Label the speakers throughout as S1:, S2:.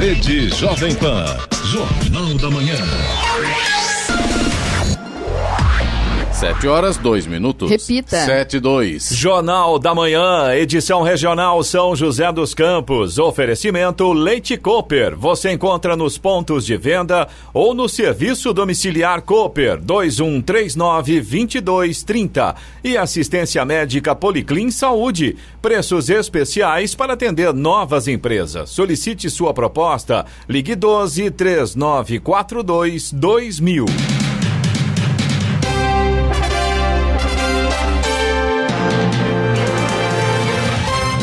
S1: Rede Jovem Pan, Jornal da Manhã.
S2: 7h02.
S3: Repita.
S2: 7:02.
S4: Jornal da Manhã, edição regional São José dos Campos. Oferecimento Leite Cooper. Você encontra nos pontos de venda ou no serviço domiciliar Cooper 2139-2230. E assistência médica Policlin Saúde. Preços especiais para atender novas empresas. Solicite sua proposta. Ligue 12-3942-2000.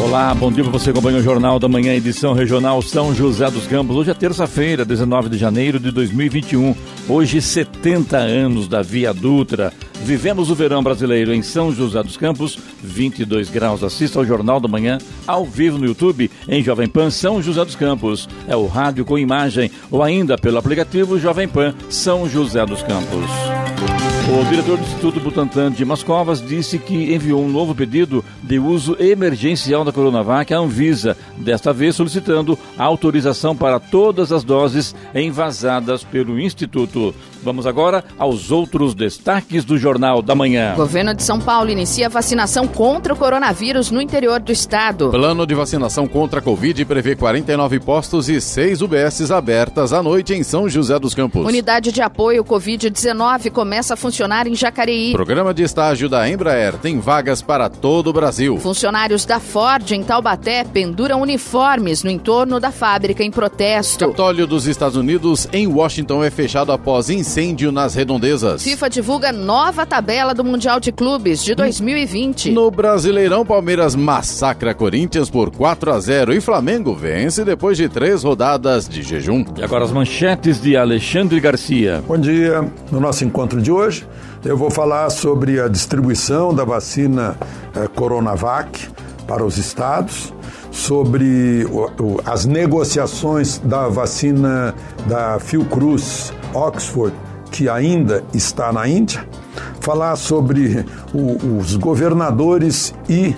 S5: Olá, bom dia para você, acompanha o Jornal da Manhã, edição regional São José dos Campos. Hoje é terça-feira, 19 de janeiro de 2021. Hoje, 70 anos da Via Dutra. Vivemos o verão brasileiro em São José dos Campos, 22 graus. Assista ao Jornal da Manhã, ao vivo no YouTube, em Jovem Pan São José dos Campos. É o rádio com imagem, ou ainda pelo aplicativo Jovem Pan São José dos Campos. O diretor do Instituto Butantan de Mascovas disse que enviou um novo pedido de uso emergencial da Coronavac à Anvisa, desta vez solicitando autorização para todas as doses envasadas pelo Instituto. Vamos agora aos outros destaques do Jornal da Manhã.
S3: O governo de São Paulo inicia a vacinação contra o coronavírus no interior do estado.
S2: Plano de vacinação contra a Covid prevê 49 postos e 6 UBSs abertas à noite em São José dos Campos.
S3: Unidade de apoio Covid-19 começa a funcionar em Jacareí.
S2: Programa de estágio da Embraer tem vagas para todo o Brasil.
S3: Funcionários da Ford em Taubaté penduram uniformes no entorno da fábrica em protesto.
S2: Capitólio dos Estados Unidos em Washington é fechado após incêndio nas redondezas.
S3: FIFA divulga nova tabela do Mundial de Clubes de 2020.
S2: No Brasileirão, Palmeiras massacra Corinthians por 4-0 e Flamengo vence depois de 3 rodadas de jejum.
S5: E agora as manchetes de Alexandre Garcia.
S6: Bom dia. No nosso encontro de hoje, eu vou falar sobre a distribuição da vacina Coronavac para os estados, sobre as negociações da vacina da Fiocruz Oxford, que ainda está na Índia, falar sobre os governadores e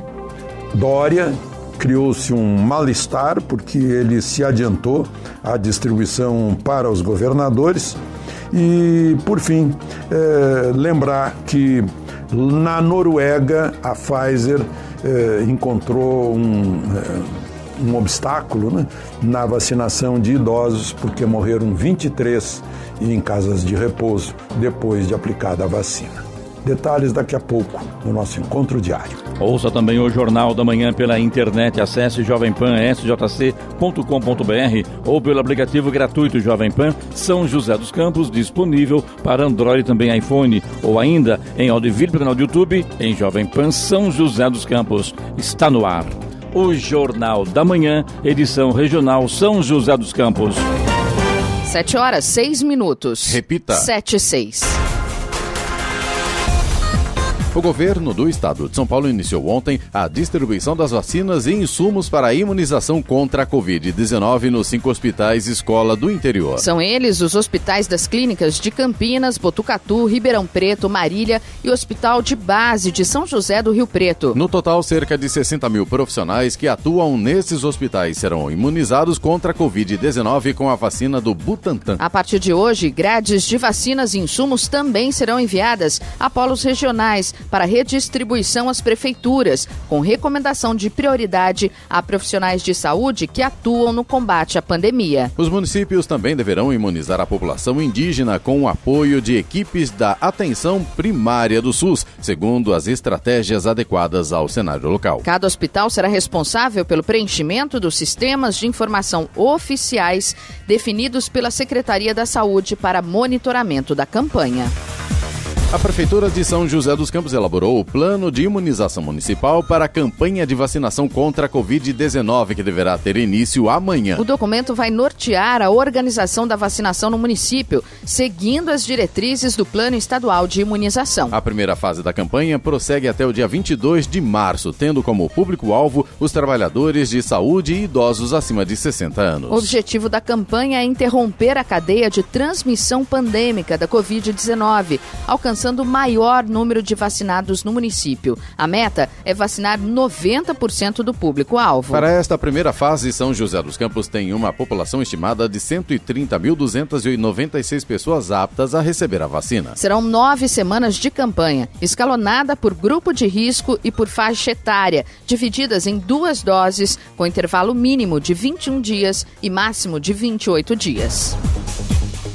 S6: Dória. Criou-se um mal-estar porque ele se adiantou a distribuição para os governadores. E, por fim, lembrar que na Noruega a Pfizer encontrou um obstáculo, né, na vacinação de idosos, porque morreram 23 em casas de repouso depois de aplicada a vacina. Detalhes daqui a pouco no nosso encontro diário.
S5: Ouça também o Jornal da Manhã pela internet. Acesse jovempan.sjc.com.br ou pelo aplicativo gratuito Jovem Pan São José dos Campos, disponível para Android e também iPhone, ou ainda em áudio e vídeo pelo canal do YouTube em Jovem Pan São José dos Campos. Está no ar o Jornal da Manhã, edição regional São José dos Campos.
S3: 7h06.
S2: Repita.
S3: 7:06.
S2: O governo do estado de São Paulo iniciou ontem a distribuição das vacinas e insumos para a imunização contra a Covid-19 nos 5 hospitais escola do interior.
S3: São eles os hospitais das clínicas de Campinas, Botucatu, Ribeirão Preto, Marília e o Hospital de Base de São José do Rio Preto.
S2: No total, cerca de 60 mil profissionais que atuam nesses hospitais serão imunizados contra a Covid-19 com a vacina do Butantan.
S3: A partir de hoje, grades de vacinas e insumos também serão enviadas a polos regionais para redistribuição às prefeituras, com recomendação de prioridade a profissionais de saúde que atuam no combate à pandemia.
S2: Os municípios também deverão imunizar a população indígena com o apoio de equipes da atenção primária do SUS, segundo as estratégias adequadas ao cenário local.
S3: Cada hospital será responsável pelo preenchimento dos sistemas de informação oficiais definidos pela Secretaria da Saúde para monitoramento da campanha.
S2: A Prefeitura de São José dos Campos elaborou o plano de imunização municipal para a campanha de vacinação contra a Covid-19, que deverá ter início amanhã.
S3: O documento vai nortear a organização da vacinação no município, seguindo as diretrizes do Plano Estadual de Imunização.
S2: A primeira fase da campanha prossegue até o dia 22 de março, tendo como público-alvo os trabalhadores de saúde e idosos acima de 60 anos.
S3: O objetivo da campanha é interromper a cadeia de transmissão pandêmica da Covid-19, alcançando alcançando o maior número de vacinados no município. A meta é vacinar 90% do público-alvo.
S2: Para esta primeira fase, São José dos Campos tem uma população estimada de 130.296 pessoas aptas a receber a vacina.
S3: Serão 9 semanas de campanha, escalonada por grupo de risco e por faixa etária, divididas em 2 doses, com intervalo mínimo de 21 dias e máximo de 28 dias.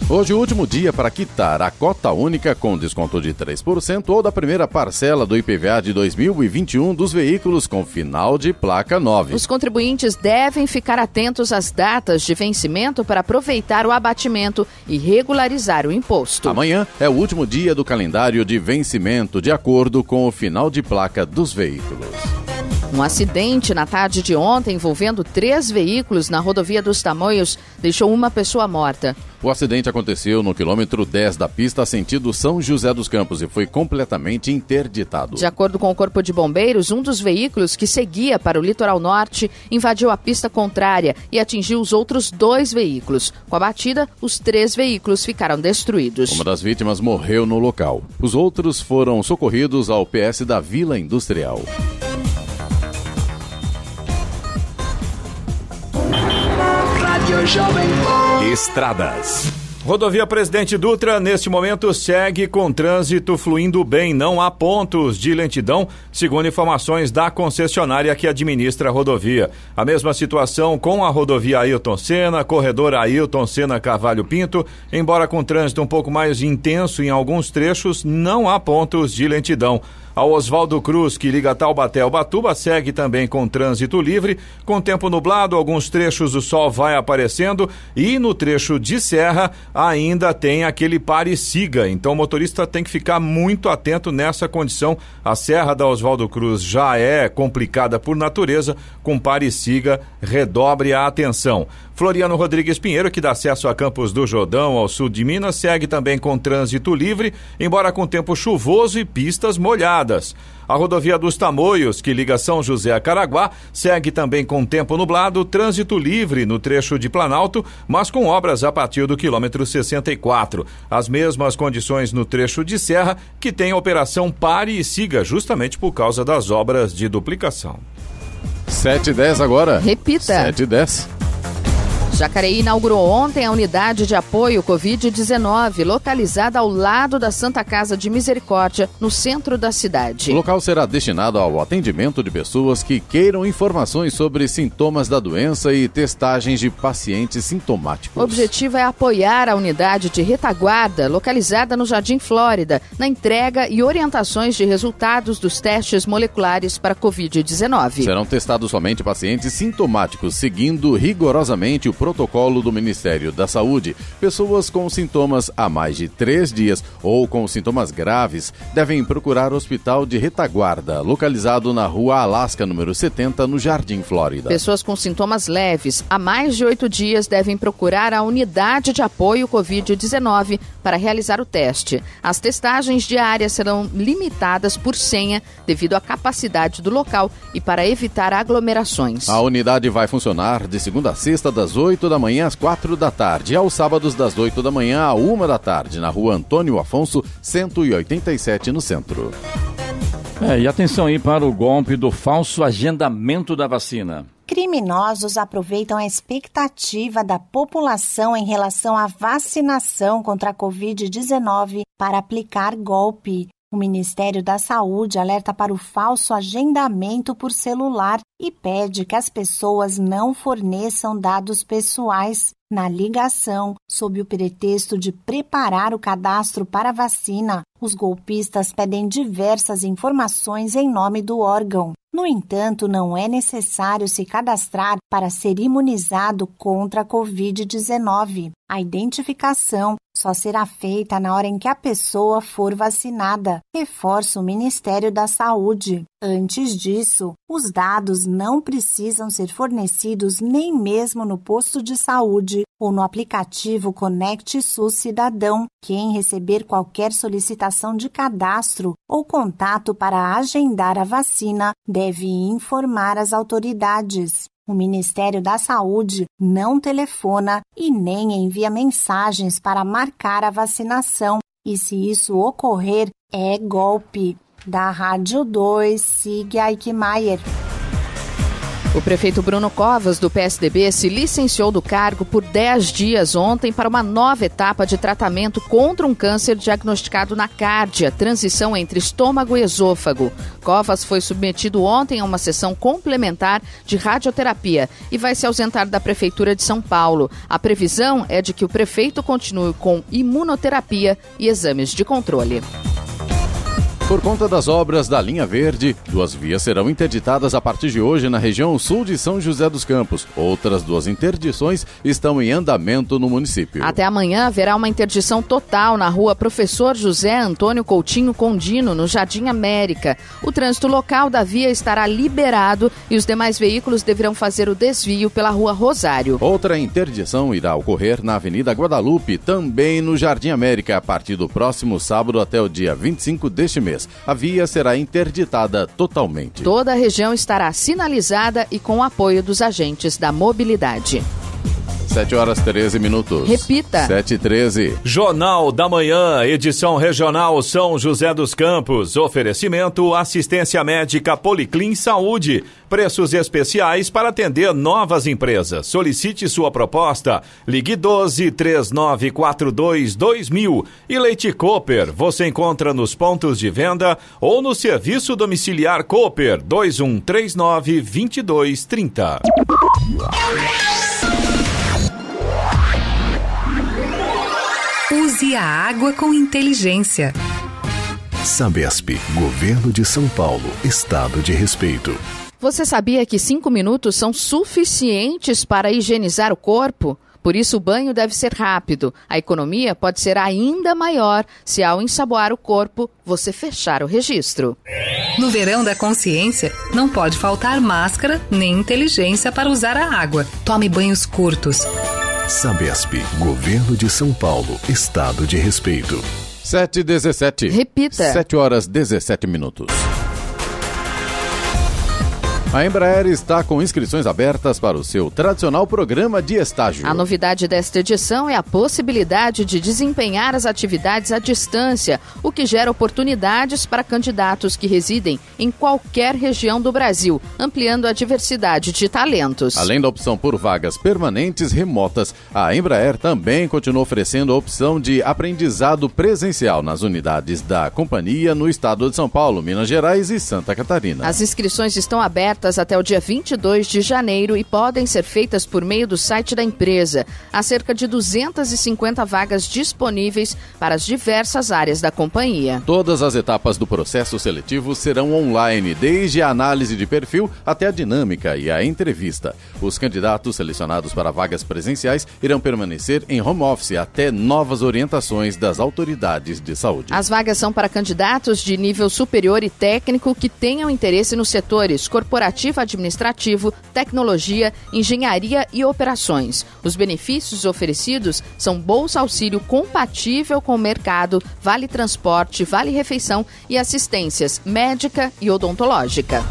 S2: Hoje, o último dia para quitar a cota única com desconto de 3% ou da primeira parcela do IPVA de 2021 dos veículos com final de placa 9.
S3: Os contribuintes devem ficar atentos às datas de vencimento para aproveitar o abatimento e regularizar o imposto.
S2: Amanhã é o último dia do calendário de vencimento de acordo com o final de placa dos veículos.
S3: Um acidente na tarde de ontem envolvendo 3 veículos na rodovia dos Tamoios deixou uma pessoa morta.
S2: O acidente aconteceu no quilômetro 10 da pista sentido São José dos Campos e foi completamente interditado.
S3: De acordo com o Corpo de Bombeiros, um dos veículos que seguia para o litoral norte invadiu a pista contrária e atingiu os outros 2 veículos. Com a batida, os 3 veículos ficaram destruídos.
S2: Uma das vítimas morreu no local. Os outros foram socorridos ao PS da Vila Industrial.
S4: Estradas. Rodovia Presidente Dutra, neste momento, segue com trânsito fluindo bem. Não há pontos de lentidão, segundo informações da concessionária que administra a rodovia. A mesma situação com a rodovia Ailton Senna, corredor Ailton Senna Carvalho Pinto. Embora com trânsito um pouco mais intenso em alguns trechos, não há pontos de lentidão. A Oswaldo Cruz, que liga Taubaté ao Ubatuba, segue também com trânsito livre, com tempo nublado, alguns trechos o sol vai aparecendo e no trecho de serra ainda tem aquele pare e siga, então o motorista tem que ficar muito atento nessa condição. A serra da Oswaldo Cruz já é complicada por natureza, com pare e siga, redobre a atenção. Floriano Rodrigues Pinheiro, que dá acesso a Campos do Jordão, ao sul de Minas, segue também com trânsito livre, embora com tempo chuvoso e pistas molhadas. A rodovia dos Tamoios, que liga São José a Caraguá, segue também com tempo nublado, trânsito livre no trecho de Planalto, mas com obras a partir do quilômetro 64. As mesmas condições no trecho de Serra, que tem operação pare e siga, justamente por causa das obras de duplicação.
S2: 7h10 agora.
S3: Repita.
S2: 7h10.
S3: Jacareí inaugurou ontem a unidade de apoio Covid-19, localizada ao lado da Santa Casa de Misericórdia, no centro da cidade.
S2: O local será destinado ao atendimento de pessoas que queiram informações sobre sintomas da doença e testagens de pacientes sintomáticos.
S3: O objetivo é apoiar a unidade de retaguarda, localizada no Jardim Flórida, na entrega e orientações de resultados dos testes moleculares para Covid-19.
S2: Serão testados somente pacientes sintomáticos, seguindo rigorosamente o protocolo do Ministério da Saúde. Pessoas com sintomas há mais de 3 dias ou com sintomas graves devem procurar o Hospital de Retaguarda, localizado na Rua Alasca, número 70, no Jardim Flórida.
S3: Pessoas com sintomas leves há mais de 8 dias devem procurar a unidade de apoio Covid-19 para realizar o teste. As testagens diárias serão limitadas por senha devido à capacidade do local e para evitar aglomerações.
S2: A unidade vai funcionar de segunda a sexta, das 8 da manhã às 4 da tarde, e aos sábados das 8 da manhã à 1 da tarde, na Rua Antônio Afonso, 187, no centro.
S5: E atenção aí para o golpe do falso agendamento da vacina.
S7: Criminosos aproveitam a expectativa da população em relação à vacinação contra a Covid-19 para aplicar golpe. O Ministério da Saúde alerta para o falso agendamento por celular e pede que as pessoas não forneçam dados pessoais na ligação, sob o pretexto de preparar o cadastro para a vacina. Os golpistas pedem diversas informações em nome do órgão. No entanto, não é necessário se cadastrar para ser imunizado contra a Covid-19. A identificação só será feita na hora em que a pessoa for vacinada, reforça o Ministério da Saúde. Antes disso, os dados não precisam ser fornecidos nem mesmo no posto de saúde ou no aplicativo Conecte SUS Cidadão. Quem receber qualquer solicitação de cadastro ou contato para agendar a vacina deve informar as autoridades. O Ministério da Saúde não telefona e nem envia mensagens para marcar a vacinação. E se isso ocorrer, É golpe. Da Rádio 2, Sig Eichmeier.
S3: O prefeito Bruno Covas, do PSDB, se licenciou do cargo por 10 dias ontem para uma nova etapa de tratamento contra um câncer diagnosticado na cárdia, transição entre estômago e esôfago. Covas foi submetido ontem a uma sessão complementar de radioterapia e vai se ausentar da Prefeitura de São Paulo. A previsão é de que o prefeito continue com imunoterapia e exames de controle.
S2: Por conta das obras da linha verde, 2 vias serão interditadas a partir de hoje na região sul de São José dos Campos. Outras 2 interdições estão em andamento no município.
S3: Até amanhã haverá uma interdição total na rua Professor José Antônio Coutinho Condino, no Jardim América. O trânsito local da via estará liberado e os demais veículos deverão fazer o desvio pela rua Rosário.
S2: Outra interdição irá ocorrer na Avenida Guadalupe, também no Jardim América, a partir do próximo sábado até o dia 25 deste mês. A via será interditada totalmente.
S3: Toda a região estará sinalizada e com o apoio dos agentes da mobilidade.
S2: 7h13.
S3: Repita.
S2: 7h13.
S4: Jornal da Manhã, edição regional São José dos Campos. Oferecimento assistência médica Policlin Saúde. Preços especiais para atender novas empresas. Solicite sua proposta. Ligue 12-3942-2000. E Leite Cooper, você encontra nos pontos de venda ou no serviço domiciliar Cooper 2139-2230.
S8: Use a água com inteligência.
S1: Sabesp, Governo de São Paulo, Estado de Respeito.
S3: Você sabia que 5 minutos são suficientes para higienizar o corpo? Por isso, o banho deve ser rápido. A economia pode ser ainda maior se, ao ensaboar o corpo, você fechar o registro.
S8: No verão da consciência, não pode faltar máscara nem inteligência para usar a água. Tome banhos curtos.
S1: Sabesp, Governo de São Paulo, Estado de Respeito.
S2: 7h17.
S3: Repita.
S2: 7h17. A Embraer está com inscrições abertas para o seu tradicional programa de estágio.
S3: A novidade desta edição é a possibilidade de desempenhar as atividades à distância, o que gera oportunidades para candidatos que residem em qualquer região do Brasil, ampliando a diversidade de talentos.
S2: Além da opção por vagas permanentes remotas, a Embraer também continua oferecendo a opção de aprendizado presencial nas unidades da companhia no estado de São Paulo, Minas Gerais e Santa Catarina.
S3: As inscrições estão abertas até o dia 22 de janeiro e podem ser feitas por meio do site da empresa. Há cerca de 250 vagas disponíveis para as diversas áreas da companhia.
S2: Todas as etapas do processo seletivo serão online, desde a análise de perfil até a dinâmica e a entrevista. Os candidatos selecionados para vagas presenciais irão permanecer em home office até novas orientações das autoridades de saúde.
S3: As vagas são para candidatos de nível superior e técnico que tenham interesse nos setores corporativo, administrativo, tecnologia, engenharia e operações. Os benefícios oferecidos são bolsa auxílio compatível com o mercado, vale transporte, vale refeição e assistências médica e odontológica.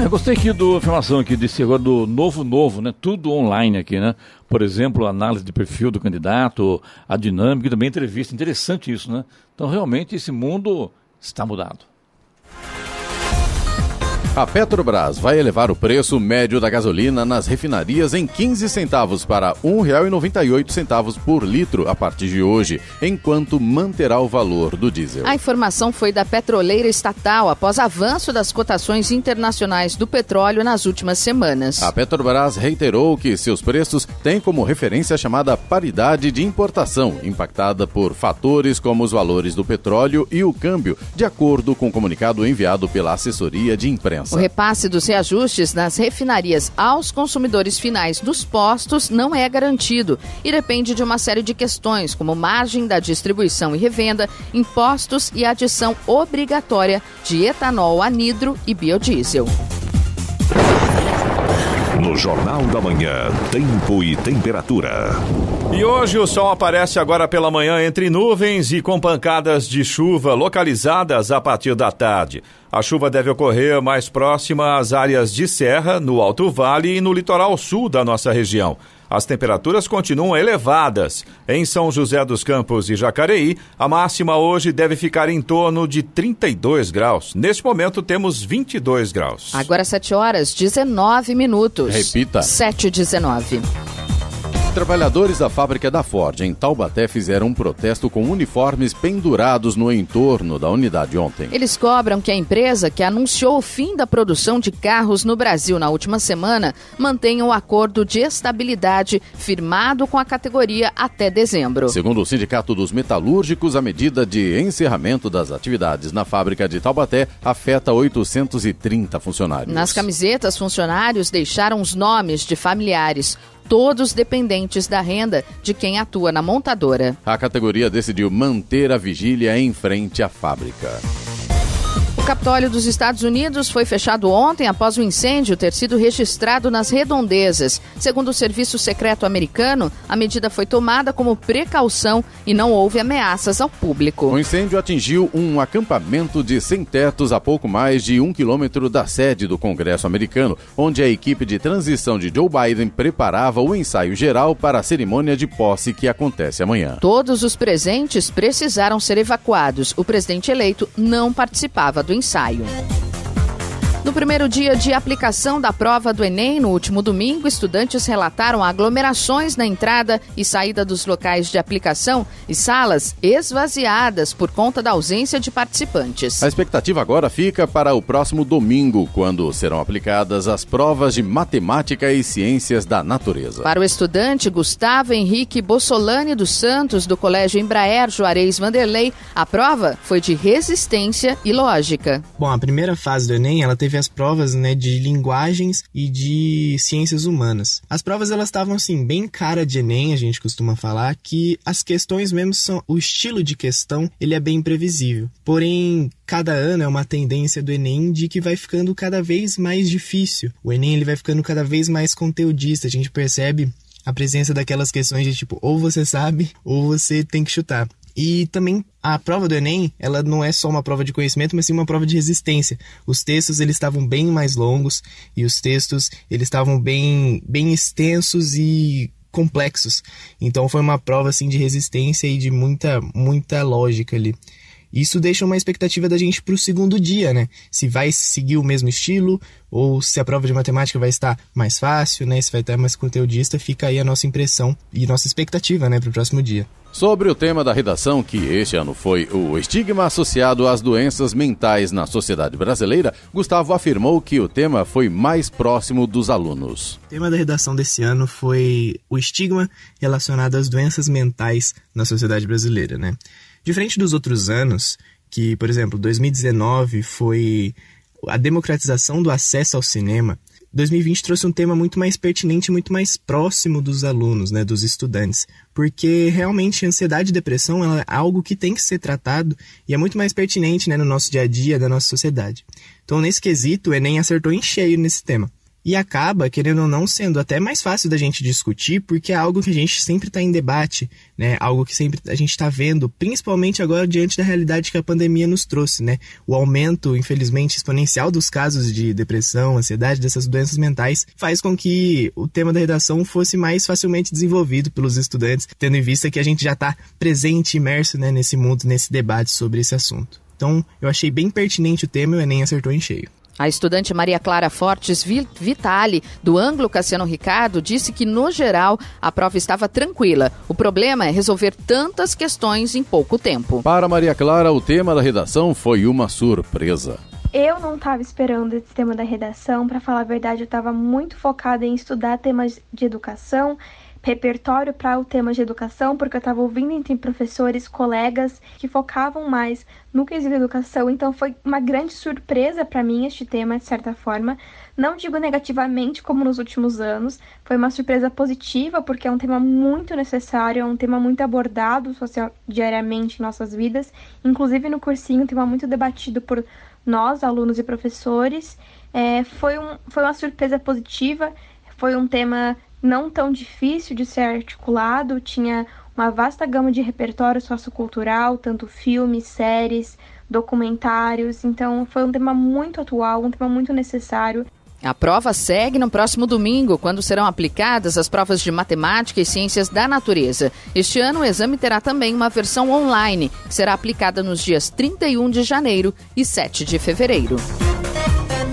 S5: Gostei aqui da afirmação aqui desse agora do novo, né? Tudo online aqui, né? Por exemplo, a análise de perfil do candidato, a dinâmica e também a entrevista. Interessante isso, né? Então, realmente, esse mundo está mudado.
S2: A Petrobras vai elevar o preço médio da gasolina nas refinarias em 15 centavos para R$ 1,98 por litro a partir de hoje, enquanto manterá o valor do diesel.
S3: A informação foi da petroleira estatal após avanço das cotações internacionais do petróleo nas últimas semanas.
S2: A Petrobras reiterou que seus preços têm como referência a chamada paridade de importação, impactada por fatores como os valores do petróleo e o câmbio, de acordo com o comunicado enviado pela assessoria de imprensa.
S3: O repasse dos reajustes nas refinarias aos consumidores finais dos postos não é garantido e depende de uma série de questões, como margem da distribuição e revenda, impostos e adição obrigatória de etanol anidro e biodiesel.
S1: No Jornal da Manhã, tempo e temperatura.
S4: E hoje o sol aparece agora pela manhã entre nuvens e com pancadas de chuva localizadas a partir da tarde. A chuva deve ocorrer mais próxima às áreas de serra, no Alto Vale e no litoral sul da nossa região. as temperaturas continuam elevadas. Em São José dos Campos e Jacareí, a máxima hoje deve ficar em torno de 32 graus. Neste momento temos 22 graus.
S3: Agora 7h19.
S2: Repita.
S3: 7h19.
S2: Trabalhadores da fábrica da Ford em Taubaté fizeram um protesto com uniformes pendurados no entorno da unidade ontem.
S3: Eles cobram que a empresa, que anunciou o fim da produção de carros no Brasil na última semana, mantenha o acordo de estabilidade firmado com a categoria até dezembro.
S2: Segundo o Sindicato dos Metalúrgicos, a medida de encerramento das atividades na fábrica de Taubaté afeta 830 funcionários.
S3: Nas camisetas, funcionários deixaram os nomes de familiares, todos dependentes da renda de quem atua na montadora.
S2: A categoria decidiu manter a vigília em frente à fábrica.
S3: O Capitólio dos Estados Unidos foi fechado ontem após o incêndio ter sido registrado nas redondezas. Segundo o Serviço Secreto americano, a medida foi tomada como precaução e não houve ameaças ao público.
S2: O incêndio atingiu um acampamento de sem-tetos a pouco mais de 1 quilômetro da sede do Congresso americano, onde a equipe de transição de Joe Biden preparava o ensaio geral para a cerimônia de posse que acontece amanhã.
S3: Todos os presentes precisaram ser evacuados. O presidente eleito não participava do ensaio. No primeiro dia de aplicação da prova do Enem, no último domingo, estudantes relataram aglomerações na entrada e saída dos locais de aplicação e salas esvaziadas por conta da ausência de participantes.
S2: A expectativa agora fica para o próximo domingo, quando serão aplicadas as provas de matemática e ciências da natureza.
S3: Para o estudante Gustavo Henrique Bossolani dos Santos, do Colégio Embraer Juarez Vanderlei, a prova foi de resistência e lógica.
S9: Bom, a primeira fase do Enem, ela teve as provas, de linguagens e de ciências humanas. As provas, elas estavam, assim, bem cara de Enem, a gente costuma falar, que as questões mesmo são... O estilo de questão, ele é bem imprevisível. Porém, cada ano é uma tendência do Enem de que vai ficando cada vez mais difícil. O Enem, ele vai ficando cada vez mais conteudista. A gente percebe a presença daquelas questões de tipo, ou você sabe, ou você tem que chutar. E também a prova do Enem, ela não é só uma prova de conhecimento, mas sim uma prova de resistência. Os textos, eles estavam bem mais longos e os textos, eles estavam bem extensos e complexos. Então foi uma prova assim de resistência e de muita lógica ali. Isso deixa uma expectativa da gente para o segundo dia, Se vai seguir o mesmo estilo ou se a prova de matemática vai estar mais fácil, Se vai estar mais conteudista, fica aí a nossa impressão e nossa expectativa, para o próximo dia.
S2: Sobre o tema da redação, que este ano foi o estigma associado às doenças mentais na sociedade brasileira, Gustavo afirmou que o tema foi mais próximo dos alunos.
S9: O tema da redação desse ano foi o estigma relacionado às doenças mentais na sociedade brasileira, Diferente dos outros anos, que, por exemplo, 2019 foi a democratização do acesso ao cinema, 2020 trouxe um tema muito mais pertinente, muito mais próximo dos alunos, dos estudantes, porque realmente ansiedade e depressão é algo que tem que ser tratado e é muito mais pertinente no nosso dia a dia, da nossa sociedade. Então, nesse quesito, o Enem acertou em cheio nesse tema. E acaba, querendo ou não, sendo até mais fácil da gente discutir, porque é algo que a gente sempre está em debate, Algo que sempre a gente está vendo, principalmente agora diante da realidade que a pandemia nos trouxe, O aumento, infelizmente, exponencial dos casos de depressão, ansiedade, dessas doenças mentais, faz com que o tema da redação fosse mais facilmente desenvolvido pelos estudantes, tendo em vista que a gente já está presente, imerso, nesse mundo, nesse debate sobre esse assunto. Então, eu achei bem pertinente o tema e o Enem acertou em cheio.
S3: A estudante Maria Clara Fortes Vitali, do Ângulo Cassiano Ricardo, disse que, no geral, a prova estava tranquila. O problema é resolver tantas questões em pouco tempo.
S2: Para Maria Clara, o tema da redação foi uma surpresa.
S10: Eu não estava esperando esse tema da redação. Para falar a verdade, eu estava muito focada em estudar temas de educação, repertório para o tema de educação, porque eu estava ouvindo entre professores, colegas que focavam mais no quesito educação, então foi uma grande surpresa para mim este tema, de certa forma. Não digo negativamente como nos últimos anos, foi uma surpresa positiva, porque é um tema muito necessário, é um tema muito abordado diariamente em nossas vidas, inclusive no cursinho, um tema muito debatido por nós, alunos e professores. Foi uma surpresa positiva, foi um tema não tão difícil de ser articulado, tinha uma vasta gama de repertório sociocultural, tanto filmes, séries, documentários, então foi um tema muito atual, um tema muito necessário.
S3: A prova segue no próximo domingo, quando serão aplicadas as provas de matemática e ciências da natureza. Este ano, o exame terá também uma versão online, que será aplicada nos dias 31 de janeiro e 7 de fevereiro.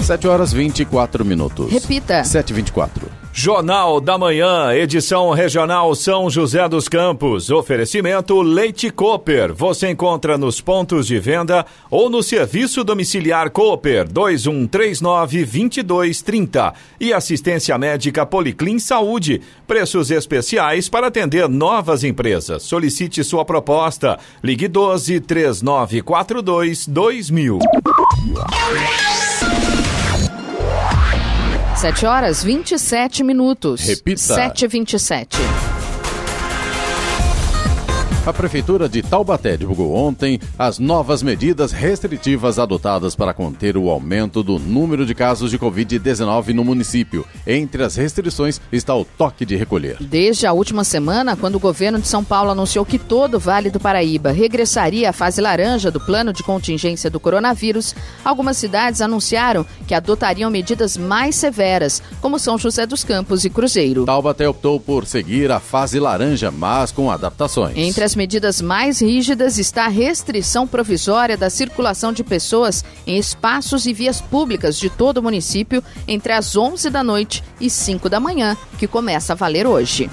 S2: 7h24.
S3: Repita.
S2: 7h24.
S4: Jornal da Manhã, edição regional São José dos Campos. Oferecimento Leite Cooper. Você encontra nos pontos de venda ou no serviço domiciliar Cooper 2139-2230. E assistência médica Policlin Saúde. Preços especiais para atender novas empresas. Solicite sua proposta. Ligue 12-3942-2000.
S3: 7h27.
S2: Repita.
S3: 7h27.
S2: A Prefeitura de Taubaté divulgou ontem as novas medidas restritivas adotadas para conter o aumento do número de casos de Covid-19 no município. Entre as restrições está o toque de recolher.
S3: Desde a última semana, quando o governo de São Paulo anunciou que todo o Vale do Paraíba regressaria à fase laranja do plano de contingência do coronavírus, algumas cidades anunciaram que adotariam medidas mais severas, como São José dos Campos e Cruzeiro.
S2: Taubaté optou por seguir a fase laranja, mas com adaptações.
S3: Entre as medidas mais rígidas está a restrição provisória da circulação de pessoas em espaços e vias públicas de todo o município entre as 11 da noite e 5 da manhã, que começa a valer hoje.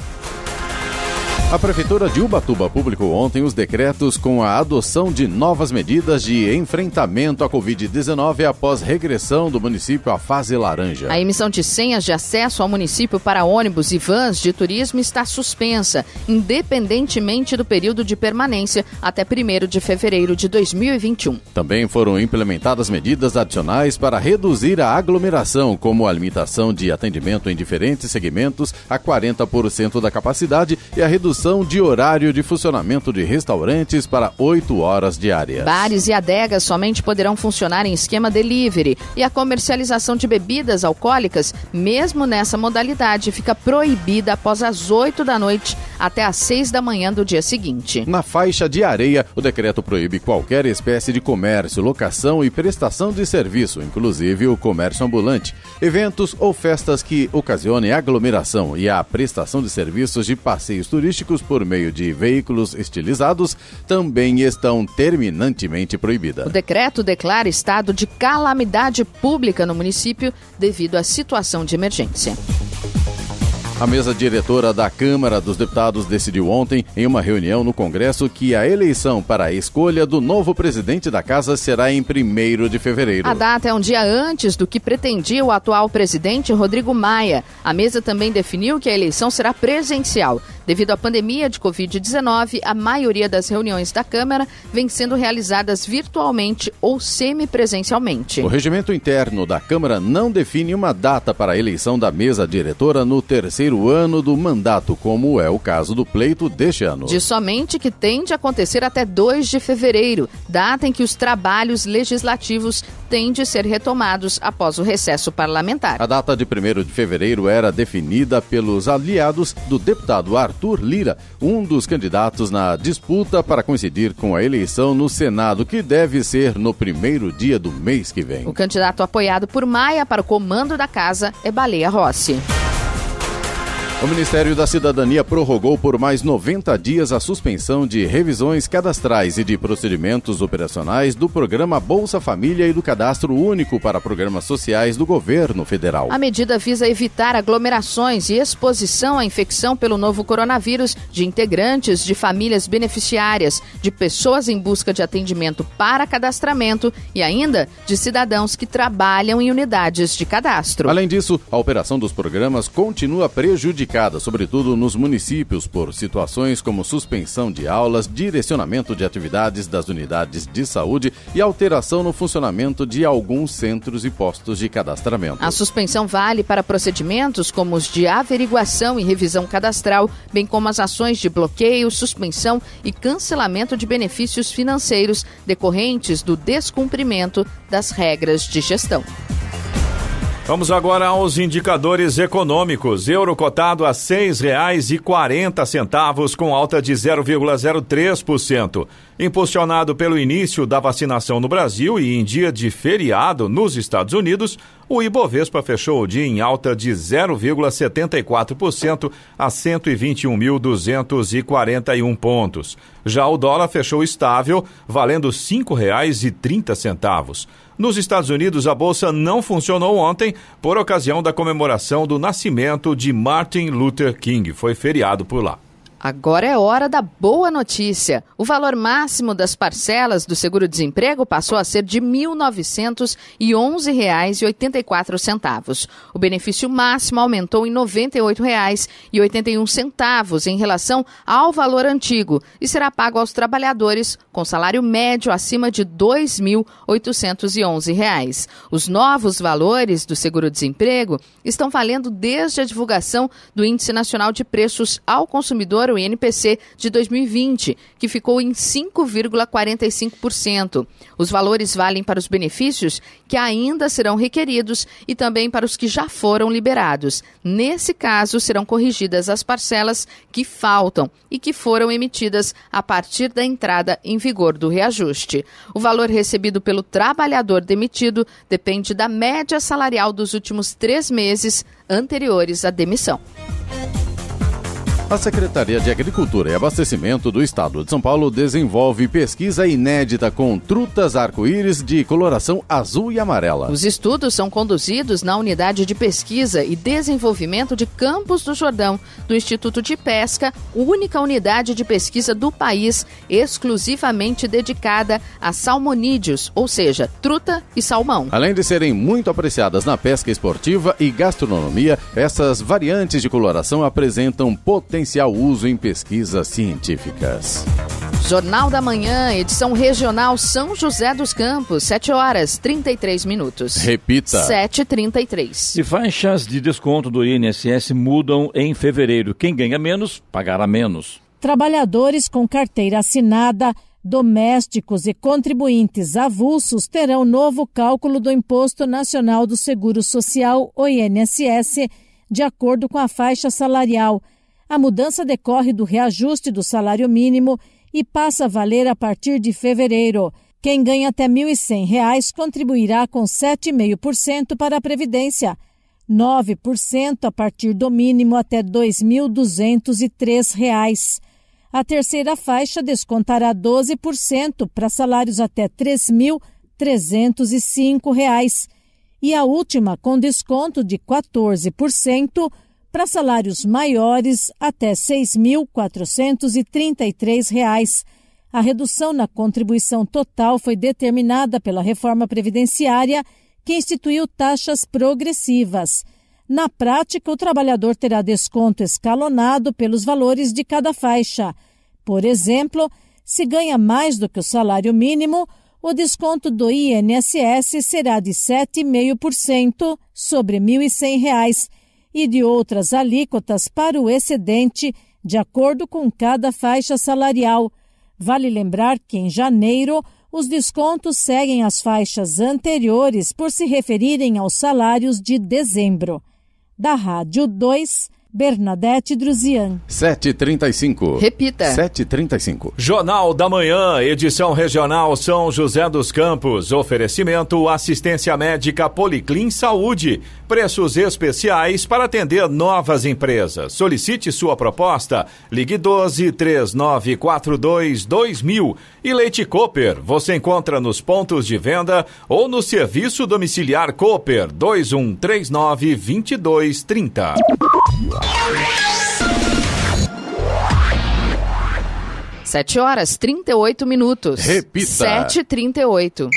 S2: A Prefeitura de Ubatuba publicou ontem os decretos com a adoção de novas medidas de enfrentamento à Covid-19 após regressão do município à fase laranja.
S3: A emissão de senhas de acesso ao município para ônibus e vans de turismo está suspensa, independentemente do período de permanência até 1º de fevereiro de 2021.
S2: Também foram implementadas medidas adicionais para reduzir a aglomeração, como a limitação de atendimento em diferentes segmentos a 40% da capacidade e a redução de horário de funcionamento de restaurantes para 8 horas diárias.
S3: Bares e adegas somente poderão funcionar em esquema delivery e a comercialização de bebidas alcoólicas, mesmo nessa modalidade, fica proibida após as 8 da noite até as 6 da manhã do dia seguinte.
S2: Na faixa de areia, o decreto proíbe qualquer espécie de comércio, locação e prestação de serviço, inclusive o comércio ambulante, eventos ou festas que ocasionem aglomeração e a prestação de serviços de passeios turísticos por meio de veículos estilizados também estão terminantemente proibidas.
S3: O decreto declara estado de calamidade pública no município devido à situação de emergência.
S2: A mesa diretora da Câmara dos Deputados decidiu ontem, em uma reunião no Congresso, que a eleição para a escolha do novo presidente da Casa será em 1º de fevereiro.
S3: A data é um dia antes do que pretendia o atual presidente Rodrigo Maia. A mesa também definiu que a eleição será presencial. Devido à pandemia de Covid-19, a maioria das reuniões da Câmara vem sendo realizadas virtualmente ou semipresencialmente.
S2: O regimento interno da Câmara não define uma data para a eleição da mesa diretora no 3º ano do mandato, como é o caso do pleito deste ano.
S3: Diz somente que tende a acontecer até 2 de fevereiro, data em que os trabalhos legislativos têm de ser retomados após o recesso parlamentar.
S2: A data de 1º de fevereiro era definida pelos aliados do deputado Arthur Lira, um dos candidatos na disputa para coincidir com a eleição no Senado, que deve ser no 1º dia do mês que vem.
S3: O candidato apoiado por Maia para o comando da casa é Baleia Rossi.
S2: O Ministério da Cidadania prorrogou por mais 90 dias a suspensão de revisões cadastrais e de procedimentos operacionais do programa Bolsa Família e do Cadastro Único para Programas Sociais do Governo Federal.
S3: A medida visa evitar aglomerações e exposição à infecção pelo novo coronavírus de integrantes de famílias beneficiárias, de pessoas em busca de atendimento para cadastramento e ainda de cidadãos que trabalham em unidades de cadastro.
S2: Além disso, a operação dos programas continua prejudicada, sobretudo nos municípios, por situações como suspensão de aulas, direcionamento de atividades das unidades de saúde e alteração no funcionamento de alguns centros e postos de cadastramento.
S3: A suspensão vale para procedimentos como os de averiguação e revisão cadastral, bem como as ações de bloqueio, suspensão e cancelamento de benefícios financeiros decorrentes do descumprimento das regras de gestão.
S4: Vamos agora aos indicadores econômicos. Euro cotado a R$ 6,40, com alta de 0,03%. Impulsionado pelo início da vacinação no Brasil e em dia de feriado nos Estados Unidos, o Ibovespa fechou o dia em alta de 0,74% a 121.241 pontos. Já o dólar fechou estável, valendo R$ 5,30. Nos Estados Unidos, a bolsa não funcionou ontem por ocasião da comemoração do nascimento de Martin Luther King. Foi feriado por lá.
S3: Agora é hora da boa notícia. O valor máximo das parcelas do seguro-desemprego passou a ser de R$ 1.911,84. O benefício máximo aumentou em R$ 98,81 em relação ao valor antigo e será pago aos trabalhadores com salário médio acima de R$ 2.811. Os novos valores do seguro-desemprego estão valendo desde a divulgação do Índice Nacional de Preços ao Consumidor, o INPC, de 2020, que ficou em 5,45%. Os valores valem para os benefícios que ainda serão requeridos e também para os que já foram liberados. Nesse caso, serão corrigidas as parcelas que faltam e que foram emitidas a partir da entrada em vigor do reajuste. O valor recebido pelo trabalhador demitido depende da média salarial dos últimos 3 meses anteriores à demissão.
S2: A Secretaria de Agricultura e Abastecimento do Estado de São Paulo desenvolve pesquisa inédita com trutas arco-íris de coloração azul e amarela.
S3: Os estudos são conduzidos na Unidade de Pesquisa e Desenvolvimento de Campos do Jordão, do Instituto de Pesca, única unidade de pesquisa do país exclusivamente dedicada a salmonídeos, ou seja, truta e salmão.
S2: Além de serem muito apreciadas na pesca esportiva e gastronomia, essas variantes de coloração apresentam potencial uso em pesquisas científicas.
S3: Jornal da Manhã, edição regional São José dos Campos, 7h33.
S2: Repita.
S3: 7h33.
S5: E faixas de desconto do INSS mudam em fevereiro. Quem ganha menos, pagará menos.
S11: Trabalhadores com carteira assinada, domésticos e contribuintes avulsos terão novo cálculo do Imposto Nacional do Seguro Social, o INSS, de acordo com a faixa salarial. A mudança decorre do reajuste do salário mínimo e passa a valer a partir de fevereiro. Quem ganha até R$ 1.100 contribuirá com 7,5% para a Previdência, 9% a partir do mínimo até R$ 2.203. A terceira faixa descontará 12% para salários até R$ 3.305 e a última com desconto de 14% para salários maiores até R$ 6.433. A redução na contribuição total foi determinada pela reforma previdenciária, que instituiu taxas progressivas. Na prática, o trabalhador terá desconto escalonado pelos valores de cada faixa. Por exemplo, se ganha mais do que o salário mínimo, o desconto do INSS será de 7,5% sobre R$ 1.100 e de outras alíquotas para o excedente, de acordo com cada faixa salarial. Vale lembrar que, em janeiro, os descontos seguem as faixas anteriores por se referirem aos salários de dezembro. Da Rádio 2, Bernadette Druzian.
S2: 7h35.
S3: Repita.
S2: 7h35.
S4: Jornal da Manhã, edição regional São José dos Campos. Oferecimento assistência médica Policlin Saúde. Preços especiais para atender novas empresas. Solicite sua proposta. Ligue 12-3942-2000. E Leite Cooper, você encontra nos pontos de venda ou no serviço domiciliar Cooper 2139-2230.
S3: 7h38.
S2: Repita.
S3: 7h38.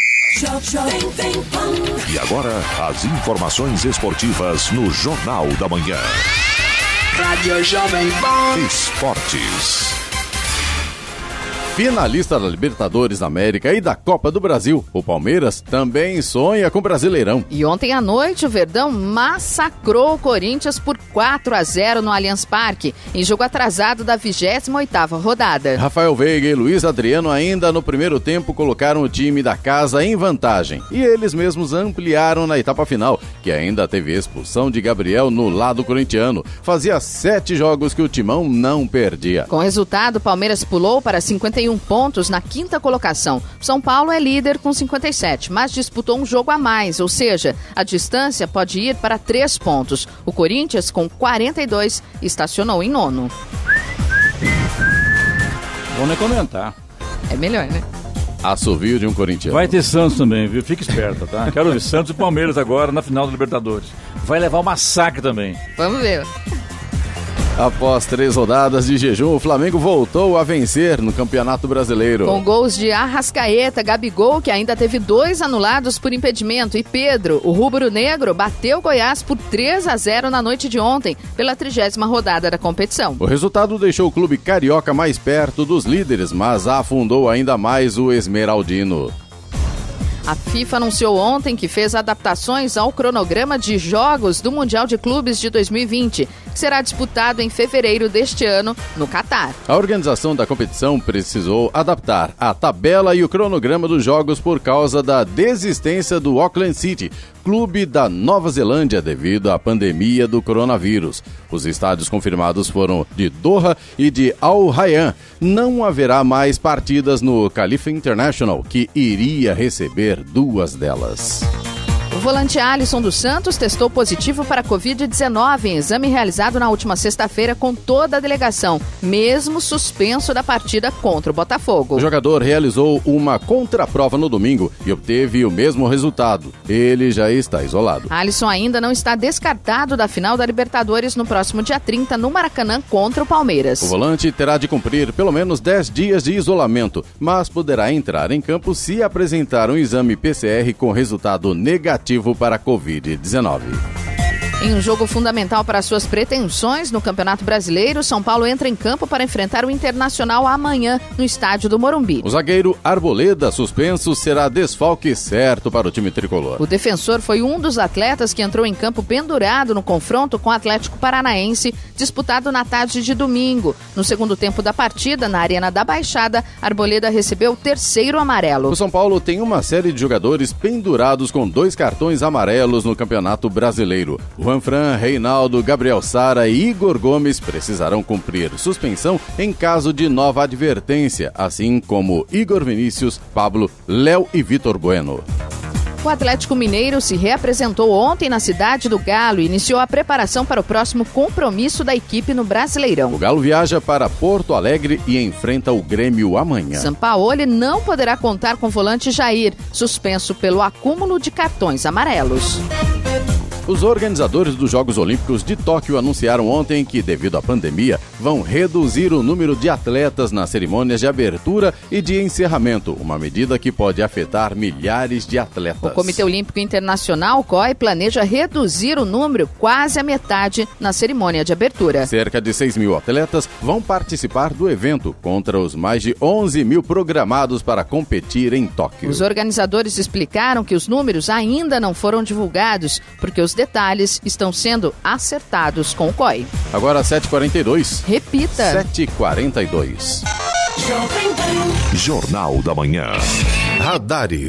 S1: E agora, as informações esportivas no Jornal da Manhã.
S12: Rádio Jovem Pan.
S1: Esportes.
S2: Finalista da Libertadores da América e da Copa do Brasil, o Palmeiras também sonha com o Brasileirão.
S3: E ontem à noite o Verdão massacrou o Corinthians por 4-0 no Allianz Parque, em jogo atrasado da 28ª rodada.
S2: Rafael Veiga e Luiz Adriano ainda no primeiro tempo colocaram o time da casa em vantagem. E eles mesmos ampliaram na etapa final, que que ainda teve expulsão de Gabriel no lado corintiano. Fazia 7 jogos que o Timão não perdia.
S3: Com o resultado, o Palmeiras pulou para 51 pontos na 5ª colocação. São Paulo é líder com 57, mas disputou um jogo a mais, ou seja, a distância pode ir para 3 pontos. O Corinthians, com 42, estacionou em 9º.
S5: Vou nem comentar.
S3: É melhor, né?
S2: Assovio de um corintiano.
S5: Vai ter Santos também, viu? Fica esperta, tá? Quero ver Santos e Palmeiras agora na final da Libertadores. Vai levar o massacre também.
S3: Vamos ver.
S2: Após 3 rodadas de jejum, o Flamengo voltou a vencer no Campeonato Brasileiro.
S3: Com gols de Arrascaeta, Gabigol, que ainda teve 2 anulados por impedimento, e Pedro, o rubro-negro, bateu Goiás por 3-0 na noite de ontem, pela 30ª rodada da competição.
S2: O resultado deixou o clube carioca mais perto dos líderes, mas afundou ainda mais o esmeraldino.
S3: A FIFA anunciou ontem que fez adaptações ao cronograma de jogos do Mundial de Clubes de 2020, que será disputado em fevereiro deste ano no Catar.
S2: A organização da competição precisou adaptar a tabela e o cronograma dos jogos por causa da desistência do Auckland City, clube da Nova Zelândia, devido à pandemia do coronavírus. Os estádios confirmados foram de Doha e de Al Rayyan. Não haverá mais partidas no Khalifa International, que iria receber 2 delas.
S3: O volante Alisson dos Santos testou positivo para a Covid-19 em exame realizado na última sexta-feira com toda a delegação, mesmo suspenso da partida contra o Botafogo.
S2: O jogador realizou uma contraprova no domingo e obteve o mesmo resultado. Ele já está isolado.
S3: Alisson ainda não está descartado da final da Libertadores no próximo dia 30 no Maracanã contra o Palmeiras.
S2: O volante terá de cumprir pelo menos 10 dias de isolamento, mas poderá entrar em campo se apresentar um exame PCR com resultado negativo para a Covid-19.
S3: Em um jogo fundamental para suas pretensões no Campeonato Brasileiro, São Paulo entra em campo para enfrentar o Internacional amanhã no estádio do Morumbi.
S2: O zagueiro Arboleda, suspenso, será desfalque certo para o time tricolor.
S3: O defensor foi um dos atletas que entrou em campo pendurado no confronto com o Atlético Paranaense, disputado na tarde de domingo. No segundo tempo da partida, na Arena da Baixada, Arboleda recebeu o 3º amarelo.
S2: O São Paulo tem uma série de jogadores pendurados com 2 cartões amarelos no Campeonato Brasileiro. Juanfran, Reinaldo, Gabriel Sara e Igor Gomes precisarão cumprir suspensão em caso de nova advertência, assim como Igor Vinícius, Pablo, Léo e Vitor Bueno.
S3: O Atlético Mineiro se reapresentou ontem na cidade do Galo e iniciou a preparação para o próximo compromisso da equipe no Brasileirão.
S2: O Galo viaja para Porto Alegre e enfrenta o Grêmio amanhã.
S3: Sampaoli não poderá contar com o volante Jair, suspenso pelo acúmulo de cartões amarelos.
S2: Os organizadores dos Jogos Olímpicos de Tóquio anunciaram ontem que, devido à pandemia, vão reduzir o número de atletas nas cerimônias de abertura e de encerramento, uma medida que pode afetar milhares de atletas.
S3: O Comitê Olímpico Internacional, COI, planeja reduzir o número quase à metade na cerimônia de abertura.
S2: Cerca de 6 mil atletas vão participar do evento, contra os mais de 11 mil programados para competir em Tóquio.
S3: Os organizadores explicaram que os números ainda não foram divulgados, porque os detalhes estão sendo acertados com o COI.
S2: Agora 7h42.
S3: Repita.
S2: 7h42.
S1: Jornal da Manhã. Radares.